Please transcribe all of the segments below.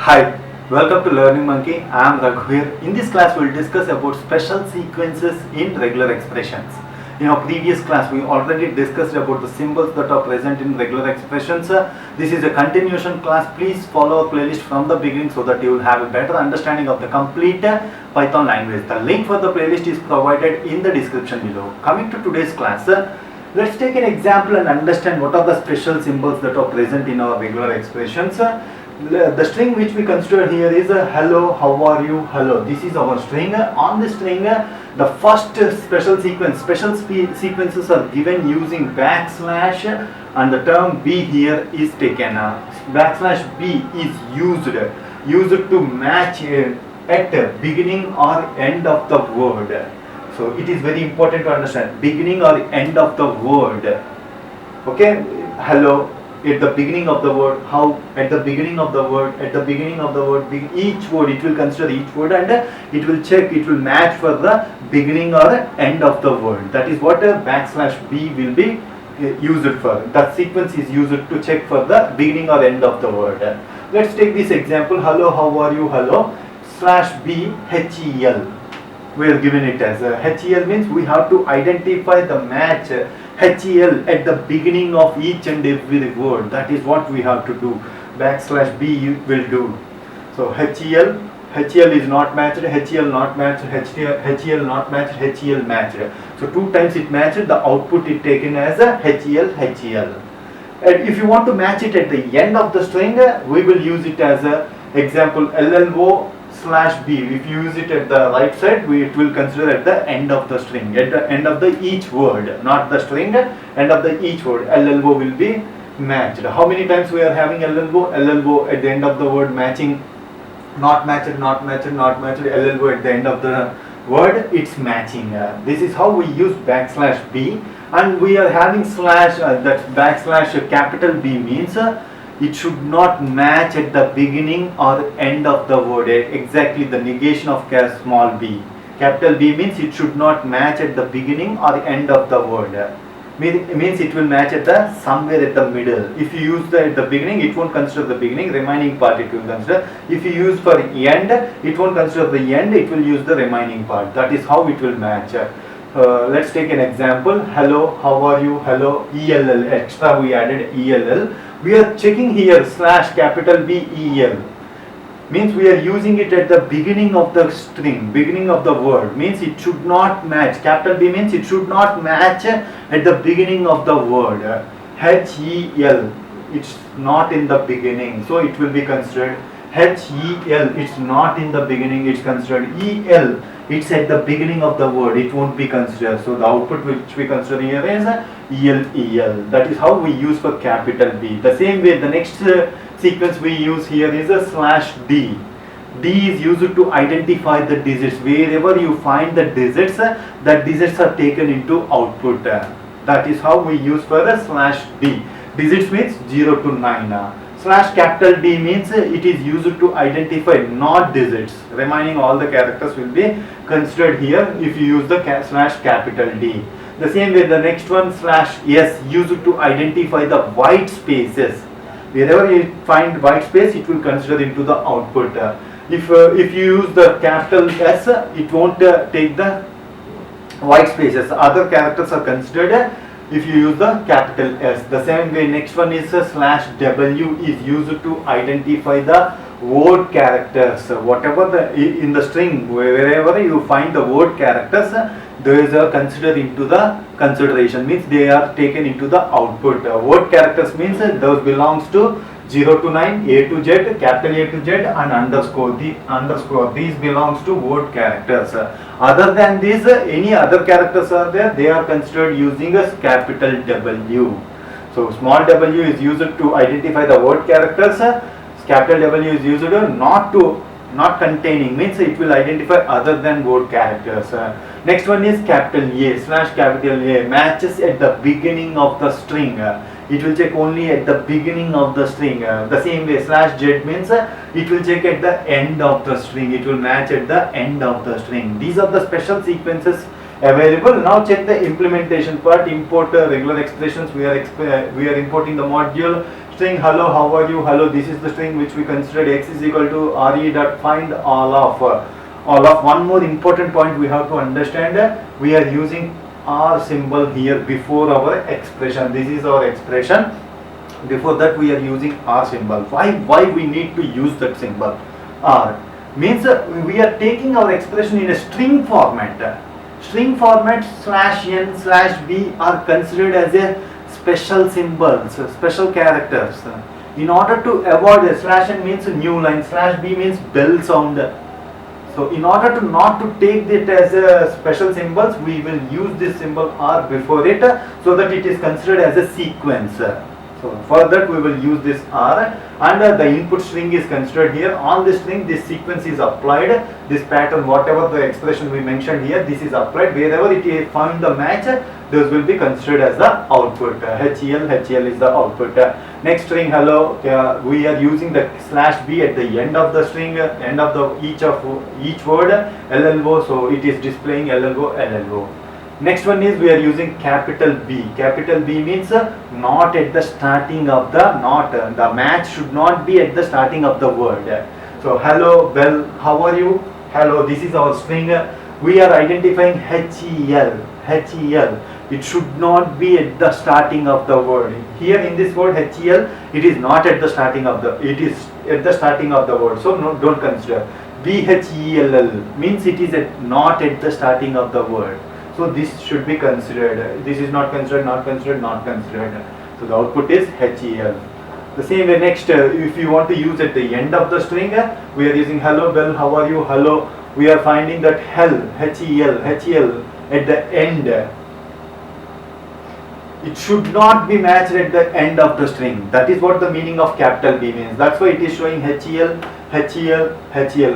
Hi, welcome to Learning Monkey. I am Raghuveer. In this class, we will discuss about special sequences in regular expressions. In our previous class, we already discussed about the symbols that are present in regular expressions. This is a continuation class. Please follow our playlist from the beginning so that you will have a better understanding of the complete Python language. The link for the playlist is provided in the description below. Coming to today's class, let's take an example and understand what are the special symbols that are present in our regular expressions. The string which we consider here is hello, how are you, hello. This is our string. On the string, the first special sequences are given using backslash, and the term b here is taken. Backslash b is used to match at beginning or end of the word. So it is very important to understand beginning or end of the word. Okay, hello at the beginning of the word, how at the beginning of the word, each word, it will consider each word and it will check, it will match for the beginning or end of the word. That is what a backslash b will be used for. That sequence is used to check for the beginning or end of the word. Let's take this example, hello, how are you, hello, slash b, HEL. We are given it as HEL means we have to identify the match HEL at the beginning of each and every word. That is what we have to do. Backslash b will do. So HEL is not matched, HEL not matched, HEL not matched, HEL matched. So two times it matched, the output is taken as a HEL. And if you want to match it at the end of the string, we will use it as a example LLO slash b. If you use it at the right side, it will consider at the end of the string, at the end of the each word, not the string, end of the each word. LLO will be matched. How many times we are having LLO at the end of the word matching, not matched, not matched, not matched, LLO at the end of the word, it's matching. This is how we use backslash b, and we are having slash, that backslash capital B means it should not match at the beginning or end of the word. Exactly the negation of small b. Capital B means it should not match at the beginning or end of the word. Means it will match at the somewhere at the middle. If you use the at the beginning, it won't consider the beginning, remaining part it will consider. If you use for end, it won't consider the end, it will use the remaining part. That is how it will match. Let's take an example. Hello, how are you, hello, ELL, extra we added ELL. We are checking here slash capital B EL. Means we are using it at the beginning of the string, beginning of the word. Means it should not match. Capital B means it should not match at the beginning of the word. HEL, it's not in the beginning, so it will be considered HEL. It's not in the beginning, it's considered EL. It's at the beginning of the word, it won't be considered. So the output which we consider here is EL. That is how we use for capital B. The same way, the next sequence we use here is a slash D. D is used to identify the digits. Wherever you find the digits are taken into output. That is how we use for a slash D. Digits means 0 to 9. Slash capital D means it is used to identify not digits. Remaining all the characters will be considered here if you use the slash capital D. The same way, the next one slash S used to identify the white spaces. Wherever you find white space, it will consider into the output. If you use the capital S, it won't take the white spaces. Other characters are considered if you use the capital S. The same way, next one is slash W is used to identify the word characters. Whatever in the string, wherever you find the word characters, those are considered into the consideration, means they are taken into the output. Word characters means those belongs to 0 to 9, A to Z, capital A to Z, and underscore. The underscore, these belongs to word characters. Other than these, any other characters are there, they are considered using a capital W. So small w is used to identify the word characters. Capital W is used not containing, means it will identify other than word characters. Next one is capital A, slash capital A matches at the beginning of the string. It will check only at the beginning of the string. The same way, slash Z means it will check at the end of the string. It will match at the end of the string. These are the special sequences available. Now check the implementation part. Import regular expressions. We are importing the module string hello, how are you, hello, this is the string which we considered x is equal to re dot find all of. One more important point we have to understand, we are using r symbol here before our expression. This is our expression. Before that we are using r symbol. Why we need to use that symbol? R means we are taking our expression in a string format. String format /n/b are considered as a special symbols, special characters. In order to avoid a /n means new line, /b means bell sound. So in order to not to take it as a special symbols, we will use this symbol r before it, so that it is considered as a sequence. So for that we will use this r, and the input string is considered here. On this string this sequence is applied, this pattern, whatever the expression we mentioned here, this is applied. Wherever it is found the match, those will be considered as the output. HEL is the output. Next string hello, we are using the /b at the end of the string, end of the each word, LLO, so it is displaying LLO. Next one is we are using capital B. Capital B means not at the starting of the, the match should not be at the starting of the word. So hello, Bell, how are you? Hello, this is our string. We are identifying HEL. It should not be at the starting of the word. Here in this word HEL, it is not at the starting of the, it is at the starting of the word. So no, don't consider. BHELL means it is not at the starting of the word. So this should be considered. This is not considered, not considered, not considered. So the output is HEL. The same way next, if you want to use at the end of the string, we are using hello Bell, how are you, hello. We are finding that HEL at the end. It should not be matched at the end of the string. That is what the meaning of capital B means. That's why it is showing HEL.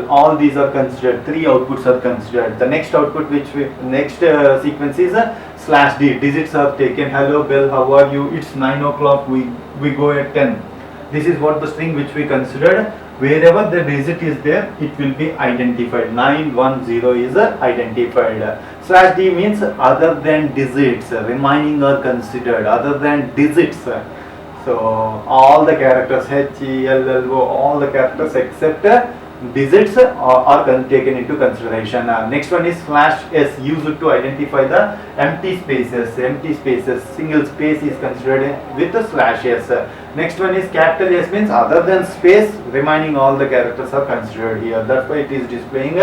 All these are considered. 3 outputs are considered. The next output, next sequence is /d. Digits are taken. Hello Bell, how are you? It's 9 o'clock. We go at 10. This is what the string which we considered. Wherever the digit is there, it will be identified. 910 is identified. /d means other than digits. Remaining are considered. Other than digits. So all the characters HELLO, all the characters except digits are taken into consideration. Next one is /s, used to identify the empty spaces. Single space is considered with the /s. Next one is capital S, means other than space, remaining all the characters are considered here. That's why it is displaying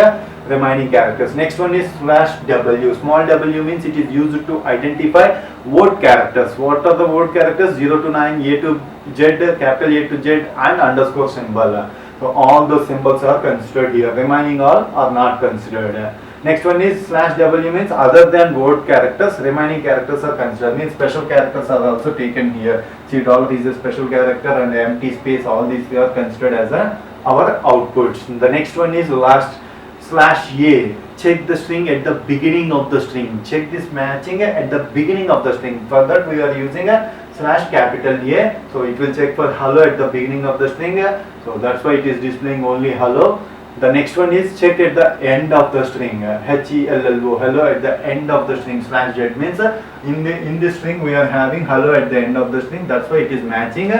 remaining characters. Next one is /w. Small w means it is used to identify word characters. What are the word characters? 0 to 9, A to Z, capital A to Z, and underscore symbol. So all those symbols are considered here. Remaining all are not considered. Next one is /w means other than word characters, remaining characters are considered. Means special characters are also taken here. See, dollar is a special character, and empty space, all these are considered as our outputs. The next one is /a. Check the string at the beginning of the string. Check this matching at the beginning of the string. For that we are using a /A. So it will check for hello at the beginning of the string. So that's why it is displaying only hello. The next one is check at the end of the string. HELLO, hello at the end of the string. /z means in this string we are having hello at the end of the string. That's why it is matching.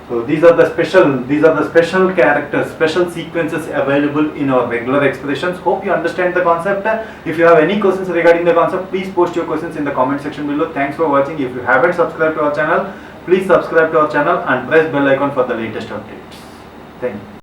So these are the special characters, special sequences available in our regular expressions. Hope you understand the concept. If you have any questions regarding the concept, please post your questions in the comment section below. Thanks for watching. If you haven't subscribed to our channel, please subscribe to our channel and press bell icon for the latest updates. Thank you.